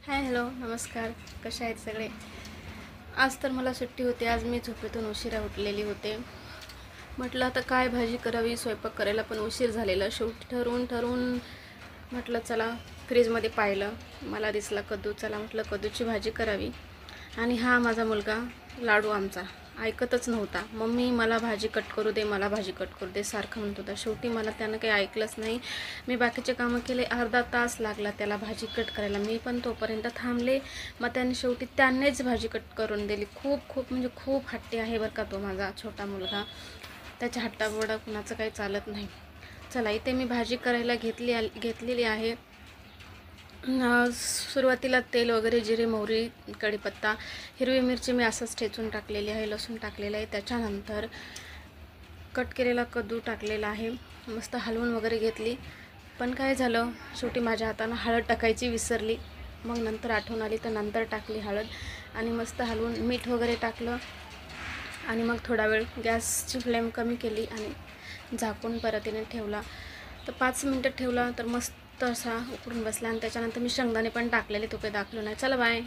Hi hello नमस्कार. कशा आहेत सगळे. आज तर मला सुट्टी होती. आज मी झोपेतून उशिरा उठलेली होते. म्हटलं आता काय भाजी करावी, स्वयंपाक करायला पण उशीर झालेला. शेवटी ठरवून म्हटलं चला फ्रीजमध्ये पाहिलं, मला दिसला कद्दू. चला म्हटलं कद्दूची भाजी करावी. आणि हा माझा मुलगा लाडू आमचा ऐकतच नव्हता. मम्मी मला भाजी कट करू दे, मला भाजी कट करू दे सारखं म्हणत होता. शेवटी मला त्यानं काही ऐकलंच नाही. मी बाकीचे कामं केले. अर्धा तास लागला त्याला भाजी कट करायला. मी पण तोपर्यंत थांबले. मग त्याने शेवटी त्यानेच भाजी कट करून दिली. खूप म्हणजे खूप हट्टी आहे बरं का तो माझा छोटा मुलगा. त्याच्या हट्टाबोडा कुणाचं काही चालत नाही. चला इथे मी भाजी करायला घेतलेली आहे. सुरुवातीला तेल वगैरे, जिरे, मोहरी, कढीपत्ता, हिरवी मिरची मी असंच ठेचून टाकलेली आहे. लसूण टाकलेलं आहे. त्याच्यानंतर कट केलेला कद्दू टाकलेला आहे. मस्त हलवून वगैरे घेतली. पण काय झालं, शेवटी माझ्या हातानं हळद टाकायची विसरली. मग नंतर आठवण आली तर नंतर टाकली हळद. आणि मस्त हलवून मीठ वगैरे टाकलं. आणि मग थोडा वेळ गॅसची फ्लेम कमी केली आणि झाकून परतीने ठेवला. तर 5 मिनटं ठेवला तर मस्त असा उकडून बसला. आणि त्याच्यानंतर मी शेंगदाणे पण टाकलेले, तो काही दाखवलं नाही. चला बाय.